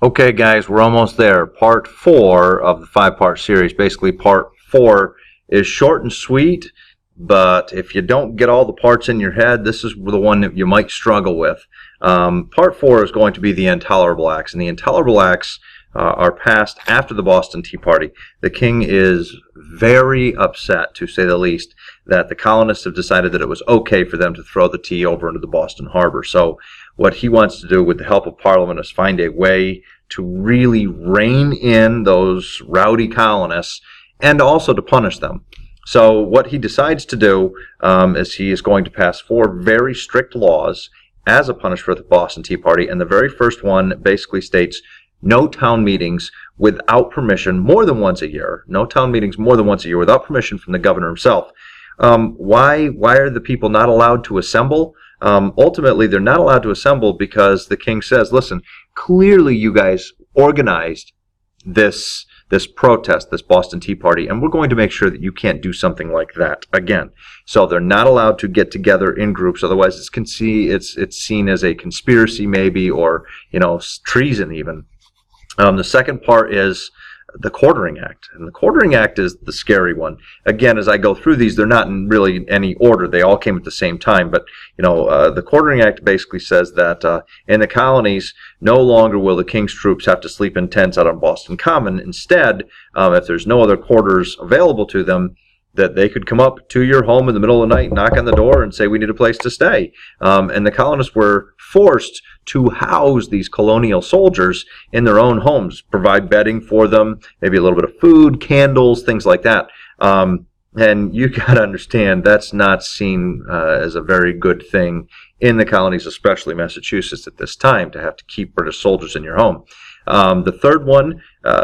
Okay, guys, we're almost there. Part 4 of the 5-part series. Basically, part 4 is short and sweet, but if you don't get all the parts in your head, this is the one that you might struggle with. Part 4 is going to be the Intolerable Acts, and the Intolerable Acts are passed after the Boston Tea Party. The king is very upset, to say the least, that the colonists have decided that it was okay for them to throw the tea over into the Boston Harbor. So what he wants to do with the help of Parliament is find a way to really rein in those rowdy colonists and also to punish them. So what he decides to do is he is going to pass 4 very strict laws as a punishment for the Boston Tea Party, and the very first one basically states no town meetings without permission more than once a year. No town meetings more than once a year without permission from the governor himself. Why are the people not allowed to assemble? Ultimately, they're not allowed to assemble because the king says, listen, clearly you guys organized this protest, this Boston Tea Party, and we're going to make sure that you can't do something like that again. So they're not allowed to get together in groups, otherwise it's seen as a conspiracy maybe, or treason even. The second part is the Quartering Act, and the Quartering Act is the scary one. Again, as I go through these, they're not in really any order. They all came at the same time, but the Quartering Act basically says that in the colonies, no longer will the king's troops have to sleep in tents out on Boston Common. Instead, if there's no other quarters available to them, that they could come up to your home in the middle of the night, knock on the door, and say, we need a place to stay. And the colonists were forced to house these colonial soldiers in their own homes, provide bedding for them, maybe a little bit of food, candles, things like that. And you got to understand, that's not seen as a very good thing in the colonies, especially Massachusetts at this time, to have to keep British soldiers in your home. The third one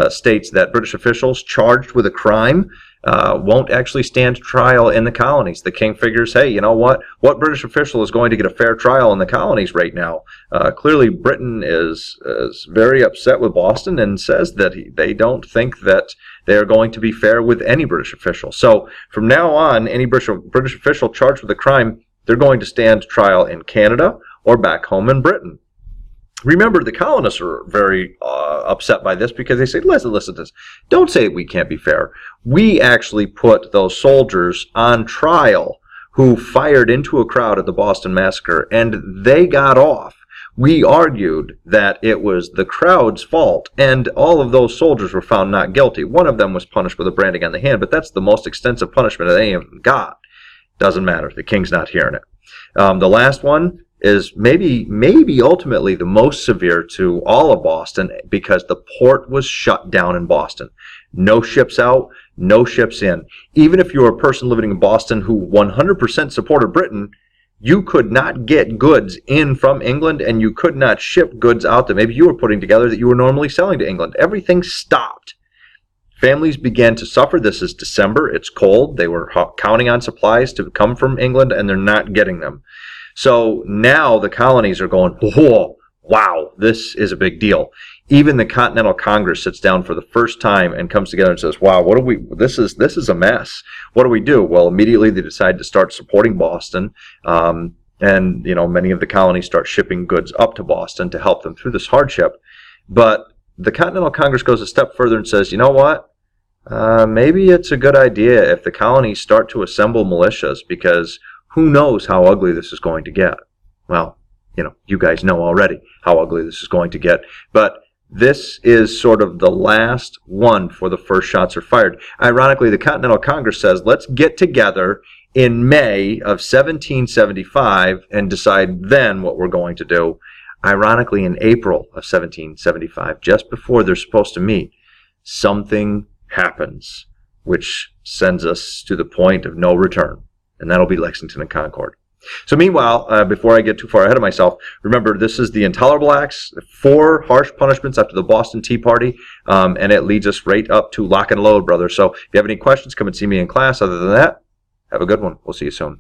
states that British officials charged with a crime won't actually stand trial in the colonies. The king figures, hey, you know what? What British official is going to get a fair trial in the colonies right now? Clearly, Britain is very upset with Boston and says that they don't think that they are going to be fair with any British official. So from now on, any British official charged with a crime, they're going to stand trial in Canada or back home in Britain. Remember, the colonists are very upset by this because they say, listen to this. Don't say we can't be fair. We actually put those soldiers on trial who fired into a crowd at the Boston Massacre, and they got off. We argued that it was the crowd's fault, and all of those soldiers were found not guilty. One of them was punished with a branding on the hand, but that's the most extensive punishment that any of them got. Doesn't matter. The king's not hearing it. The last one is maybe ultimately the most severe to all of Boston, because the port was shut down in Boston. No ships out, no ships in. Even if you were a person living in Boston who 100% supported Britain, you could not get goods in from England, and you could not ship goods out that maybe you were putting together that you were normally selling to England. Everything stopped. Families began to suffer. This is December. It's cold. They were counting on supplies to come from England, and they're not getting them. So now the colonies are going, whoa, wow, this is a big deal. Even the Continental Congress sits down for the first time and comes together and says, wow, this is a mess. What do we do? Well, immediately they decide to start supporting Boston. And many of the colonies start shipping goods up to Boston to help them through this hardship. But the Continental Congress goes a step further and says, you know what? Maybe it's a good idea if the colonies start to assemble militias, because who knows how ugly this is going to get. Well, you guys know already how ugly this is going to get. But this is sort of the last one before the first shots are fired. Ironically, the Continental Congress says, let's get together in May of 1775 and decide then what we're going to do. Ironically, in April of 1775, just before they're supposed to meet, something happens which sends us to the point of no return. And that'll be Lexington and Concord. So meanwhile, before I get too far ahead of myself, remember, this is the Intolerable Acts, 4 harsh punishments after the Boston Tea Party, and it leads us right up to lock and load, brother. So if you have any questions, come and see me in class. Other than that, have a good one. We'll see you soon.